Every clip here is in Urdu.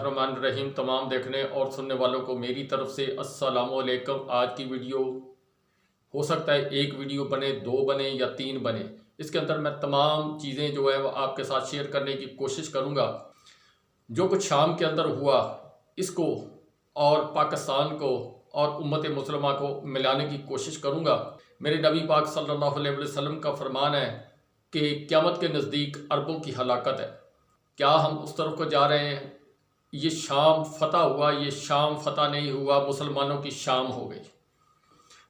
الرحمن الرحیم تمام دیکھنے اور سننے والوں کو میری طرف سے السلام علیکم۔ آج کی ویڈیو ہو سکتا ہے ایک ویڈیو بنے، دو بنے یا تین بنے۔ اس کے اندر میں تمام چیزیں جو ہے وہ آپ کے ساتھ شیئر کرنے کی کوشش کروں گا۔ جو کچھ شام کے اندر ہوا اس کو اور پاکستان کو اور امت مسلمہ کو ملانے کی کوشش کروں گا۔ میرے نبی پاک صلی اللہ علیہ وسلم کا فرمان ہے کہ قیامت کے نزدیک عربوں کی ہلاکت ہے۔ کیا ہم اس طرف کو جا رہے ہیں؟ یہ شام فتح ہوا، یہ شام فتح نہیں ہوا، مسلمانوں کی شام ہو گئی۔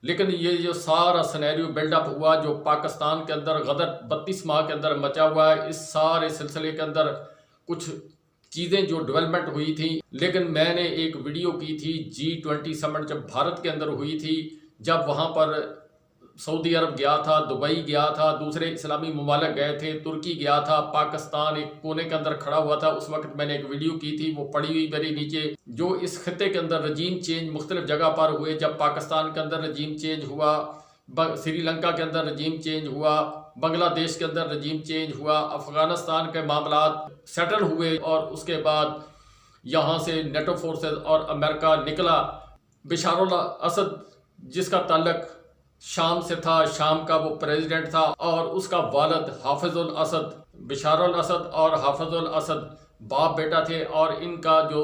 لیکن یہ جو سارا سینیریو بلڈ اپ ہوا جو پاکستان کے اندر غدر 32 ماہ کے اندر مچا ہوا ہے، اس سارے سلسلے کے اندر کچھ چیزیں جو ڈیولپمنٹ ہوئی تھی، لیکن میں نے ایک ویڈیو کی تھی G20 سمٹ جب بھارت کے اندر ہوئی تھی، جب وہاں پر سعودی عرب گیا تھا، دبئی گیا تھا، دوسرے اسلامی ممالک گئے تھے، ترکی گیا تھا، پاکستان ایک کونے کے اندر کھڑا ہوا تھا۔ اس وقت میں نے ایک ویڈیو کی تھی، وہ پڑی ہوئی میرے نیچے، جو اس خطے کے اندر رجیم چینج مختلف جگہ پر ہوئے۔ جب پاکستان کے اندر رجیم چینج ہوا، سری لنکا کے اندر رجیم چینج ہوا، بنگلہ دیش کے اندر رجیم چینج ہوا، افغانستان کے معاملات سیٹل ہوئے، اور اس کے بعد یہاں سے نیٹو فورسز اور امریکہ نکلا۔ بشار الاسد جس کا تعلق شام سے تھا، شام کا وہ پریزیڈنٹ تھا، اور اس کا والد حافظ الاسد، بشار الاسد اور حافظ الاسد باپ بیٹا تھے، اور ان کا جو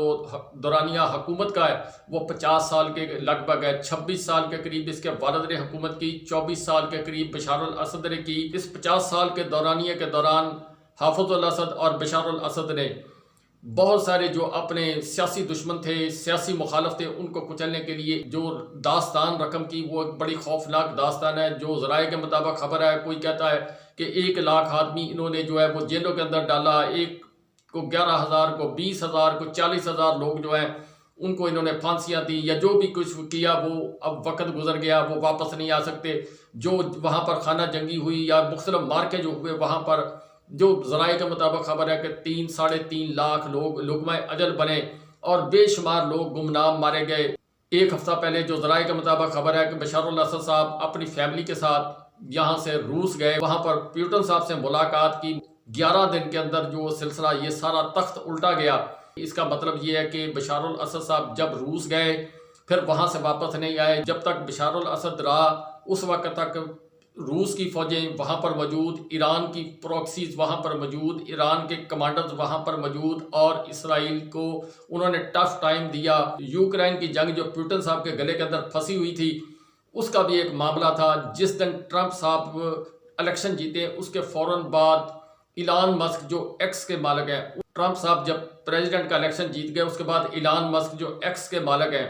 دورانیہ حکومت کا ہے وہ 50 سال کے لگ بھگ ہے۔ 26 سال کے قریب اس کے والد نے حکومت کی، 24 سال کے قریب بشار الاسد نے کی۔ اس 50 سال کے دورانیہ کے دوران حافظ الاسد اور بشار الاسد نے بہت سارے جو اپنے سیاسی دشمن تھے، سیاسی مخالف تھے، ان کو کچلنے کے لیے جو داستان رقم کی، وہ ایک بڑی خوفناک داستان ہے۔ جو ذرائع کے مطابق خبر ہے، کوئی کہتا ہے کہ 1 لاکھ آدمی انہوں نے جو ہے وہ جیلوں کے اندر ڈالا، ایک کو 11,000 کو 20,000 کو 40,000 لوگ جو ہیں ان کو انہوں نے پھانسیاں دی، یا جو بھی کچھ کیا وہ اب وقت گزر گیا، وہ واپس نہیں آ سکتے۔ جو وہاں پر خانہ جنگی ہوئی یا مختلف مارکے جو ہوئے، وہاں پر جو ذرائع کے مطابق خبر ہے کہ 3-3.5 لاکھ لوگ لقمہ اجل بنے، اور بے شمار لوگ گمنام مارے گئے۔ ایک ہفتہ پہلے جو ذرائع کے مطابق خبر ہے کہ بشار الاسد صاحب اپنی فیملی کے ساتھ یہاں سے روس گئے، وہاں پر پیوٹن صاحب سے ملاقات کی۔ 11 دن کے اندر جو سلسلہ یہ سارا تخت الٹا گیا۔ اس کا مطلب یہ ہے کہ بشار الاسد صاحب جب روس گئے پھر وہاں سے واپس نہیں آئے۔ جب تک بشار الاسد رہا اس وقت تک روس کی فوجیں وہاں پر موجود، ایران کی پروکسیز وہاں پر موجود، ایران کے کمانڈرز وہاں پر موجود، اور اسرائیل کو انہوں نے ٹف ٹائم دیا۔ یوکرین کی جنگ جو پیوٹن صاحب کے گلے کے اندر پھنسی ہوئی تھی، اس کا بھی ایک معاملہ تھا۔ جس دن ٹرمپ صاحب الیکشن جیتے اس کے فوراً بعد ایلان مسک جو ایکس کے مالک ہیں، ٹرمپ صاحب جب پریزیڈنٹ کا الیکشن جیت گئے اس کے بعد ایلان مسک جو ایکس کے مالک ہیں،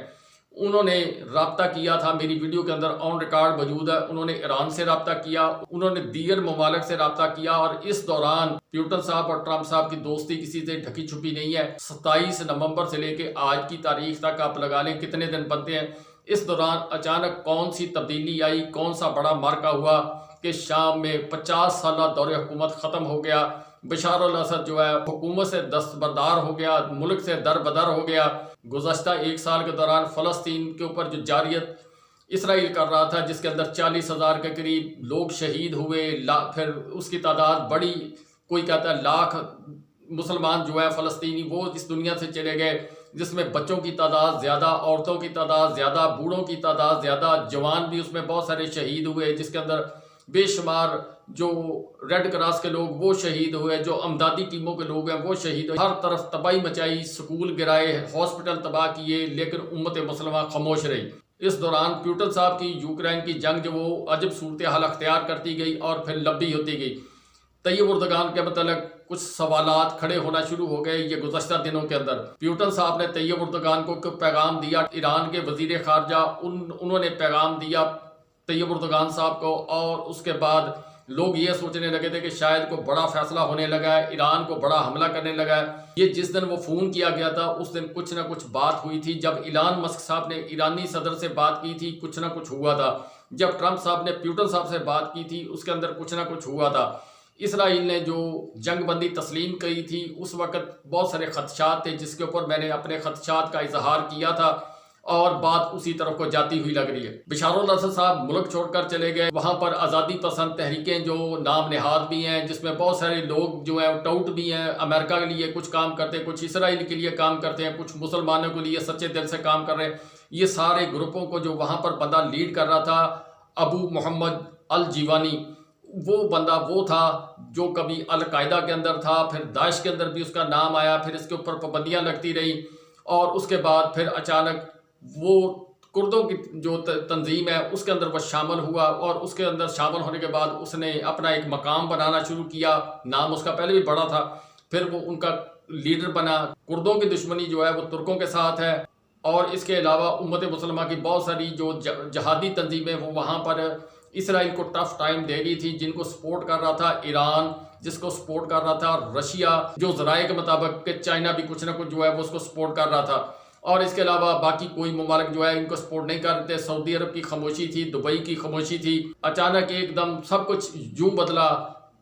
انہوں نے رابطہ کیا تھا، میری ویڈیو کے اندر آن ریکارڈ موجود ہے۔ انہوں نے ایران سے رابطہ کیا، انہوں نے دیگر ممالک سے رابطہ کیا، اور اس دوران پیوٹن صاحب اور ٹرمپ صاحب کی دوستی کسی سے ڈھکی چھپی نہیں ہے۔ 27 نومبر سے لے کے آج کی تاریخ تک آپ لگا لیں کتنے دن بنتے ہیں۔ اس دوران اچانک کون سی تبدیلی آئی، کون سا بڑا مارکا ہوا کہ شام میں 50 سالہ دور حکومت ختم ہو گیا۔ بشار الاسد جو ہے حکومت سے دستبردار ہو گیا، ملک سے دربدر ہو گیا۔ گزشتہ 1 سال کے دوران فلسطین کے اوپر جو جارحیت اسرائیل کر رہا تھا، جس کے اندر 40,000 کے قریب لوگ شہید ہوئے، پھر اس کی تعداد بڑی، کوئی کہتا ہے لاکھ مسلمان جو ہے فلسطینی وہ اس دنیا سے چلے گئے، جس میں بچوں کی تعداد زیادہ، عورتوں کی تعداد زیادہ، بوڑھوں کی تعداد زیادہ، جوان بھی اس میں بہت سارے شہید ہوئے، جس کے اندر بے شمار جو ریڈ کراس کے لوگ وہ شہید ہوئے، جو امدادی ٹیموں کے لوگ ہیں وہ شہید ہوئے۔ ہر طرف تباہی مچائی، سکول گرائے، ہاسپٹل تباہ کیے، لیکن امت مسلمہ خاموش رہی۔ اس دوران پیوٹن صاحب کی یوکرین کی جنگ جو وہ عجب صورتحال اختیار کرتی گئی اور پھر لمبی ہوتی گئی۔ طیب اردگان کے متعلق کچھ سوالات کھڑے ہونا شروع ہو گئے یہ گزشتہ دنوں کے اندر۔ پیوٹن صاحب نے طیب اردگان کو پیغام دیا، ایران کے وزیر خارجہ انہوں نے پیغام دیا طیب اردگان صاحب کو، اور اس کے بعد لوگ یہ سوچنے لگے تھے کہ شاید کو بڑا فیصلہ ہونے لگا ہے، ایران کو بڑا حملہ کرنے لگا ہے۔ یہ جس دن وہ فون کیا گیا تھا اس دن کچھ نہ کچھ بات ہوئی تھی۔ جب ایلان مسک صاحب نے ایرانی صدر سے بات کی تھی کچھ نہ کچھ ہوا تھا۔ جب ٹرمپ صاحب نے پیوٹن صاحب سے بات کی تھی اس کے اندر کچھ نہ کچھ ہوا تھا۔ اسرائیل نے جو جنگ بندی تسلیم کی تھی اس وقت بہت سارے خدشات تھے، جس کے اوپر میں نے اپنے خدشات کا اظہار کیا تھا، اور بات اسی طرف کو جاتی ہوئی لگ رہی ہے۔ بشار الاسد صاحب ملک چھوڑ کر چلے گئے، وہاں پر آزادی پسند تحریکیں جو نام نہاد بھی ہیں، جس میں بہت سارے لوگ جو ہیں ٹاؤٹ بھی ہیں، امریکہ کے لیے کچھ کام کرتے ہیں، کچھ اسرائیل کے لیے کام کرتے ہیں، کچھ مسلمانوں کے لیے سچے دل سے کام کر رہے ہیں۔ یہ سارے گروپوں کو جو وہاں پر بندہ لیڈ کر رہا تھا ابو محمد الجیوانی، وہ بندہ وہ تھا جو کبھی القاعدہ کے اندر تھا، پھر داعش کے اندر بھی اس کا نام آیا، پھر اس کے اوپر پابندیاں لگتی رہی، اور اس کے بعد پھر اچانک وہ کردوں کی جو تنظیم ہے اس کے اندر وہ شامل ہوا، اور اس کے اندر شامل ہونے کے بعد اس نے اپنا ایک مقام بنانا شروع کیا۔ نام اس کا پہلے بھی بڑا تھا، پھر وہ ان کا لیڈر بنا۔ کردوں کی دشمنی جو ہے وہ ترکوں کے ساتھ ہے، اور اس کے علاوہ امت مسلمہ کی بہت ساری جو جہادی تنظیمیں وہ وہاں پر اسرائیل کو ٹف ٹائم دے رہی تھی، جن کو سپورٹ کر رہا تھا ایران، جس کو سپورٹ کر رہا تھا رشیا، جو ذرائع کے مطابق کہ چائنا بھی کچھ نہ کچھ جو ہے وہ اس کو سپورٹ کر رہا تھا، اور اس کے علاوہ باقی کوئی ممالک جو ہے ان کو سپورٹ نہیں کر رہے تھے۔ سعودی عرب کی خاموشی تھی، دبئی کی خاموشی تھی۔ اچانک ایک دم سب کچھ یوں بدلا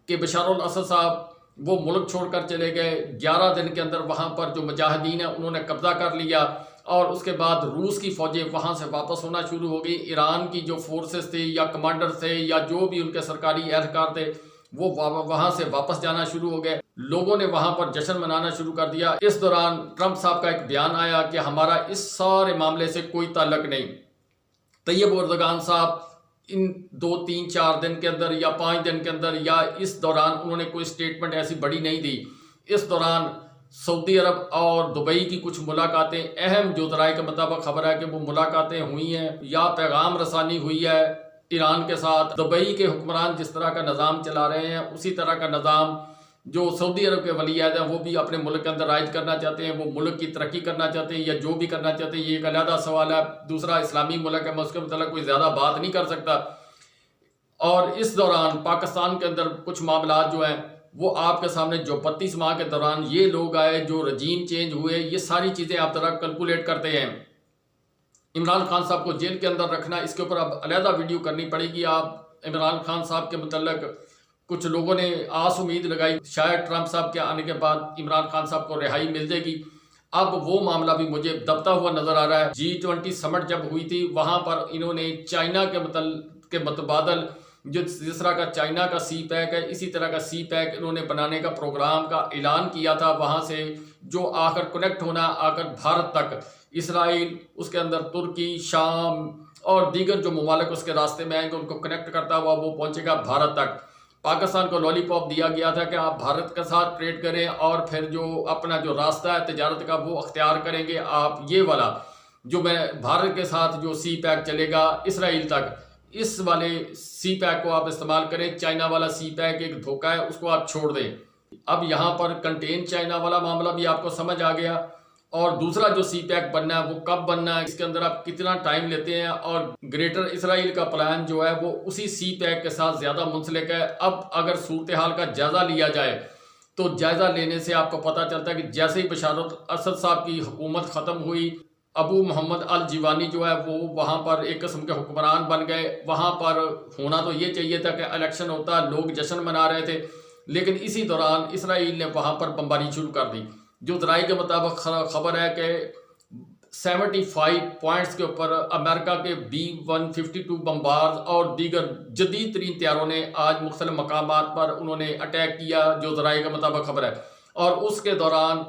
کہ بشار الاسد صاحب وہ ملک چھوڑ کر چلے گئے۔ 11 دن کے اندر وہاں پر جو مجاہدین ہیں انہوں نے قبضہ کر لیا، اور اس کے بعد روس کی فوجیں وہاں سے واپس ہونا شروع ہو گئی۔ ایران کی جو فورسز تھی یا کمانڈر تھے یا جو بھی ان کے سرکاری اہلکار تھے وہ وہاں سے واپس جانا شروع ہو گئے۔ لوگوں نے وہاں پر جشن منانا شروع کر دیا۔ اس دوران ٹرمپ صاحب کا ایک بیان آیا کہ ہمارا اس سارے معاملے سے کوئی تعلق نہیں۔ طیب اردگان صاحب ان 2 3 4 دن کے اندر یا 5 دن کے اندر یا اس دوران انہوں نے کوئی سٹیٹمنٹ ایسی بڑی نہیں دی۔ اس دوران سعودی عرب اور دبئی کی کچھ ملاقاتیں، اہم جو ذرائع کے مطابق خبر ہے کہ وہ ملاقاتیں ہوئی ہیں یا پیغام رسانی ہوئی ہے ایران کے ساتھ۔ دبئی کے حکمران جس طرح کا نظام چلا رہے ہیں اسی طرح کا نظام جو سعودی عرب کے ولی عہد ہیں وہ بھی اپنے ملک کے اندر رائج کرنا چاہتے ہیں، وہ ملک کی ترقی کرنا چاہتے ہیں یا جو بھی کرنا چاہتے ہیں، یہ ایک علیحدہ سوال ہے۔ دوسرا اسلامی ملک ہے، میں اس کے متعلق کوئی زیادہ بات نہیں کر سکتا۔ اور اس دوران پاکستان کے اندر کچھ معاملات جو ہیں وہ آپ کے سامنے، جو 32 ماہ کے دوران یہ لوگ آئے، جو رجیم چینج ہوئے، یہ ساری چیزیں آپ ذرا کیلکولیٹ کرتے ہیں۔ عمران خان صاحب کو جیل کے اندر رکھنا، اس کے اوپر اب علیحدہ ویڈیو کرنی پڑے گی۔ آپ عمران خان صاحب کے متعلق کچھ لوگوں نے آس امید لگائی شاید ٹرمپ صاحب کے آنے کے بعد عمران خان صاحب کو رہائی مل جائے گی۔ اب وہ معاملہ بھی مجھے دبتا ہوا نظر آ رہا ہے۔ G20 سمٹ جب ہوئی تھی وہاں پر انہوں نے چائنا کے متبادل جس طرح کا چائنا کا سی پیک ہے اسی طرح کا سی پیک انہوں نے بنانے کا پروگرام کا اعلان کیا تھا، وہاں سے جو آ کر کنیکٹ ہونا، آ کر بھارت تک، اسرائیل، اس کے اندر ترکی، شام اور دیگر جو ممالک اس کے راستے میں آئیں گے ان کو کنیکٹ کرتا ہوا وہ پہنچے گا بھارت تک۔ پاکستان کو لالی پاپ دیا گیا تھا کہ آپ بھارت کے ساتھ ٹریڈ کریں اور پھر جو اپنا جو راستہ ہے تجارت کا وہ اختیار کریں گے آپ۔ یہ والا جو میں بھارت کے ساتھ جو سی پیک چلے گا اسرائیل تک، اس والے سی پیک کو آپ استعمال کریں۔ چائنا والا سی پیک ایک دھوکہ ہے، اس کو آپ چھوڑ دیں۔ اب یہاں پر کنٹین چائنا والا معاملہ بھی آپ کو سمجھ آ گیا، اور دوسرا جو سی پیک بننا ہے وہ کب بننا ہے، اس کے اندر آپ کتنا ٹائم لیتے ہیں، اور گریٹر اسرائیل کا پلان جو ہے وہ اسی سی پیک کے ساتھ زیادہ منسلک ہے۔ اب اگر صورتحال کا جائزہ لیا جائے تو جائزہ لینے سے آپ کو پتہ چلتا ہے کہ جیسے ہی بشار الاسد صاحب کی حکومت ختم ہوئی، ابو محمد الجیوانی جو ہے وہ وہاں پر ایک قسم کے حکمران بن گئے۔ وہاں پر ہونا تو یہ چاہیے تھا کہ الیکشن ہوتا، لوگ جشن منا رہے تھے، لیکن اسی دوران اسرائیل نے وہاں پر بمباری شروع کر دی۔ جو ذرائع کے مطابق خبر ہے کہ 75 پوائنٹس کے اوپر امریکہ کے B-152 بمبارز اور دیگر جدید ترین طیاروں نے آج مختلف مقامات پر انہوں نے اٹیک کیا، جو ذرائع کے مطابق خبر ہے، اور اس کے دوران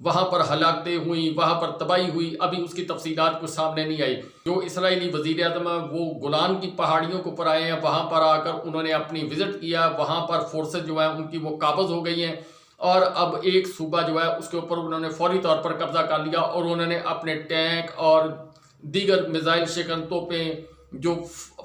وہاں پر ہلاکتیں ہوئیں، وہاں پر تباہی ہوئی۔ ابھی اس کی تفصیلات کچھ سامنے نہیں آئی۔ جو اسرائیلی وزیر اعظم ہے وہ گولان کی پہاڑیوں کے اوپر آئے ہیں، وہاں پر آ کر انہوں نے اپنی وزٹ کیا، وہاں پر فورسز جو ہیں ان کی وہ قابض ہو گئی ہیں، اور اب ایک صوبہ جو ہے اس کے اوپر انہوں نے فوری طور پر قبضہ کر لیا، اور انہوں نے اپنے ٹینک اور دیگر میزائل شکن توپیں جو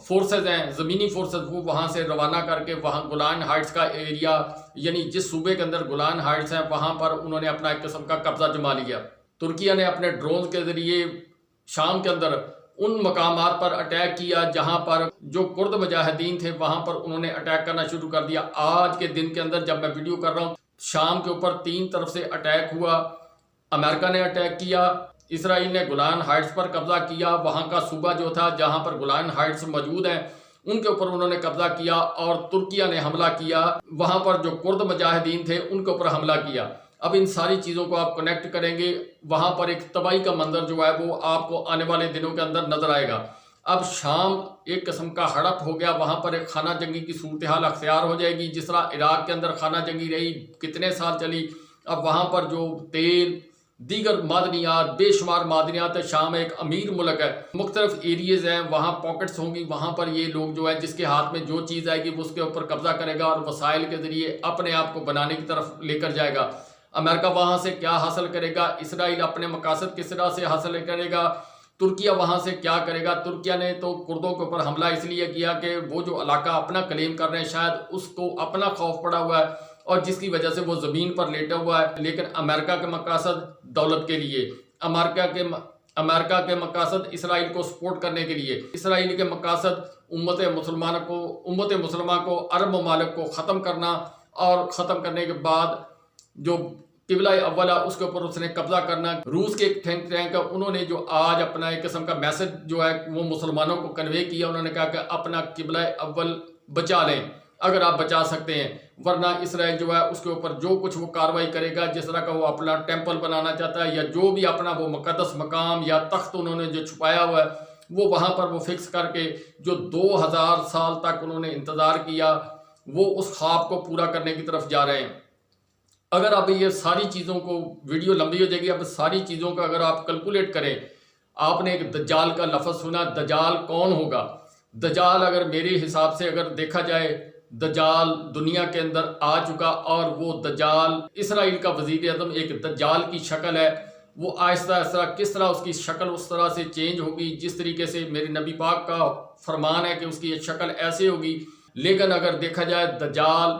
فورسز ہیں، زمینی فورسز، وہ وہاں سے روانہ کر کے وہاں گولان ہائٹس کا ایریا، یعنی جس صوبے کے اندر گولان ہائٹس ہیں وہاں پر انہوں نے اپنا ایک قسم کا قبضہ جما لیا۔ ترکیہ نے اپنے ڈرونز کے ذریعے شام کے اندر ان مقامات پر اٹیک کیا جہاں پر جو کرد مجاہدین تھے وہاں پر انہوں نے اٹیک کرنا شروع کر دیا۔ آج کے دن کے اندر جب میں ویڈیو کر رہا ہوں شام کے اوپر 3 طرف سے اٹیک ہوا۔ امریکہ نے اٹیک کیا، اسرائیل نے گولان ہائٹس پر قبضہ کیا، وہاں کا صوبہ جو تھا جہاں پر گولان ہائٹس موجود ہیں ان کے اوپر انہوں نے قبضہ کیا، اور ترکیہ نے حملہ کیا، وہاں پر جو کرد مجاہدین تھے ان کے اوپر حملہ کیا۔ اب ان ساری چیزوں کو آپ کنیکٹ کریں گے، وہاں پر ایک تباہی کا منظر جو ہے وہ آپ کو آنے والے دنوں کے اندر نظر آئے گا۔ اب شام ایک قسم کا ہڑپ ہو گیا، وہاں پر ایک خانہ جنگی کی صورتحال اختیار ہو جائے گی، جس طرح عراق کے اندر خانہ جنگی رہی کتنے سال چلی۔ اب وہاں پر جو تیل، دیگر معدنیات، بے شمار معدنیات ہے، شام ایک امیر ملک ہے، مختلف ایریز ہیں، وہاں پاکٹس ہوں گی، وہاں پر یہ لوگ جو ہے جس کے ہاتھ میں جو چیز آئے گی وہ اس کے اوپر قبضہ کرے گا اور وسائل کے ذریعے اپنے آپ کو بنانے کی طرف لے کر جائے گا۔ امریکہ وہاں سے کیا حاصل کرے گا، اسرائیل اپنے مقاصد کس طرح سے حاصل کرے گا، ترکیہ وہاں سے کیا کرے گا۔ ترکیہ نے تو کردوں کے اوپر حملہ اس لیے کیا کہ وہ جو علاقہ اپنا کلیم کر رہے ہیں شاید اس کو اپنا خوف پڑا ہوا ہے اور جس کی وجہ سے وہ زمین پر لیٹا ہوا ہے، لیکن امریکہ کے مقاصد دولت کے لیے، امریکہ کے مقاصد اسرائیل کو سپورٹ کرنے کے لیے، اسرائیل کے مقاصد امت مسلمہ کو عرب ممالک کو ختم کرنا، اور ختم کرنے کے بعد جو قبلہ اول ہے اس کے اوپر اس نے قبضہ کرنا۔ روس کے ایک تھنک ٹینک ہے، انہوں نے جو آج اپنا ایک قسم کا میسج جو ہے وہ مسلمانوں کو کنوے کیا، انہوں نے کہا کہ اپنا قبلہ اول بچا لیں اگر آپ بچا سکتے ہیں، ورنہ اسرائیل جو ہے اس کے اوپر جو کچھ وہ کاروائی کرے گا، جس طرح کا وہ اپنا ٹیمپل بنانا چاہتا ہے یا جو بھی اپنا وہ مقدس مقام یا تخت انہوں نے جو چھپایا ہوا ہے وہ وہاں پر وہ فکس کر کے جو 2000 سال تک انہوں نے انتظار کیا وہ اس خواب کو پورا کرنے کی طرف جا رہے ہیں۔ اگر اب یہ ساری چیزوں کو، ویڈیو لمبی ہو جائے گی، اب ساری چیزوں کا اگر آپ کیلکولیٹ کریں، آپ نے ایک دجال کا لفظ سنا، دجال کون ہوگا؟ دجال اگر میرے حساب سے اگر دیکھا جائے، دجال دنیا کے اندر آ چکا، اور وہ دجال اسرائیل کا وزیر اعظم ایک دجال کی شکل ہے، وہ آہستہ آہستہ کس طرح اس کی شکل اس طرح سے چینج ہوگی، جس طریقے سے میرے نبی پاک کا فرمان ہے کہ اس کی شکل ایسے ہوگی۔ لیکن اگر دیکھا جائے دجال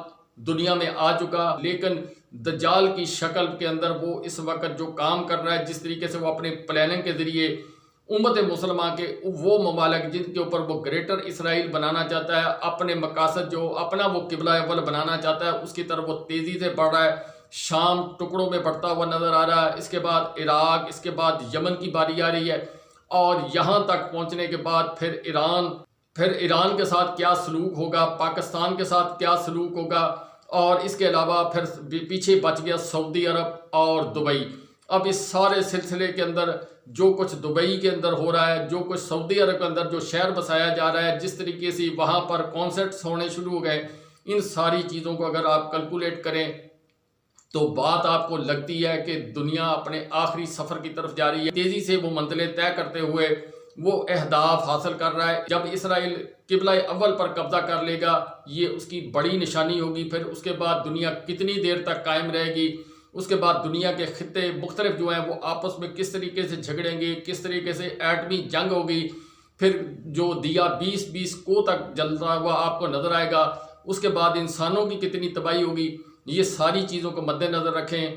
دنیا میں آ چکا، لیکن دجال کی شکل کے اندر وہ اس وقت جو کام کر رہا ہے، جس طریقے سے وہ اپنے پلاننگ کے ذریعے امت مسلمہ کے وہ ممالک جن کے اوپر وہ گریٹر اسرائیل بنانا چاہتا ہے، اپنے مقاصد جو اپنا وہ قبلہ اول بنانا چاہتا ہے، اس کی طرف وہ تیزی سے بڑھ رہا ہے۔ شام ٹکڑوں میں بڑھتا ہوا نظر آ رہا ہے، اس کے بعد عراق، اس کے بعد یمن کی باری آ رہی ہے، اور یہاں تک پہنچنے کے بعد پھر ایران کے ساتھ کیا سلوک ہوگا، پاکستان کے ساتھ کیا سلوک ہوگا، اور اس کے علاوہ پھر پیچھے بچ گیا سعودی عرب اور دبئی۔ اب اس سارے سلسلے کے اندر جو کچھ دبئی کے اندر ہو رہا ہے، جو کچھ سعودی عرب کے اندر جو شہر بسایا جا رہا ہے، جس طریقے سے وہاں پر کانسرٹس ہونے شروع ہو گئے، ان ساری چیزوں کو اگر آپ کیلکولیٹ کریں تو بات آپ کو لگتی ہے کہ دنیا اپنے آخری سفر کی طرف جا رہی ہے، تیزی سے وہ منزلیں طے کرتے ہوئے وہ اہداف حاصل کر رہا ہے۔ جب اسرائیل قبلہ اول پر قبضہ کر لے گا، یہ اس کی بڑی نشانی ہوگی۔ پھر اس کے بعد دنیا کتنی دیر تک قائم رہے گی، اس کے بعد دنیا کے خطے مختلف جو ہیں وہ آپس میں کس طریقے سے جھگڑیں گے، کس طریقے سے ایٹمی جنگ ہوگی، پھر جو دیا 20 کو تک جلتا ہوا آپ کو نظر آئے گا، اس کے بعد انسانوں کی کتنی تباہی ہوگی۔ یہ ساری چیزوں کو مد نظر رکھیں،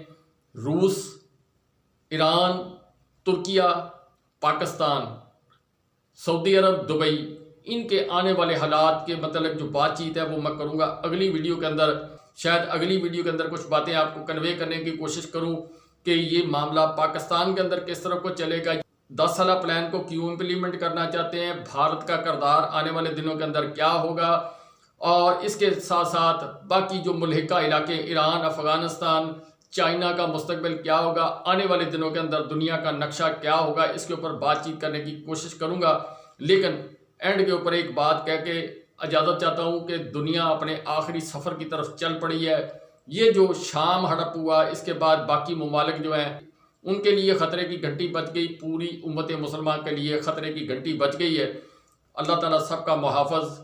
روس، ایران، ترکیہ، پاکستان، سعودی عرب، دبئی، ان کے آنے والے حالات کے متعلق جو بات چیت ہے وہ میں کروں گا اگلی ویڈیو کے اندر۔ شاید اگلی ویڈیو کے اندر کچھ باتیں آپ کو کنوے کرنے کی کوشش کروں کہ یہ معاملہ پاکستان کے اندر کس طرح کو چلے گا، 10 سالہ پلان کو کیوں امپلیمنٹ کرنا چاہتے ہیں، بھارت کا کردار آنے والے دنوں کے اندر کیا ہوگا، اور اس کے ساتھ ساتھ باقی جو ملحقہ علاقے ایران، افغانستان، چائنا کا مستقبل کیا ہوگا، آنے والے دنوں کے اندر دنیا کا نقشہ کیا ہوگا، اس کے اوپر بات چیت کرنے کی کوشش کروں گا۔ لیکن اینڈ کے اوپر ایک بات کہہ کے اجازت چاہتا ہوں کہ دنیا اپنے آخری سفر کی طرف چل پڑی ہے۔ یہ جو شام ہڑپ ہوا، اس کے بعد باقی ممالک جو ہیں ان کے لیے خطرے کی گھنٹی بج گئی، پوری امت مسلمہ کے لیے خطرے کی گھنٹی بج گئی ہے۔ اللہ تعالیٰ سب کا محافظ۔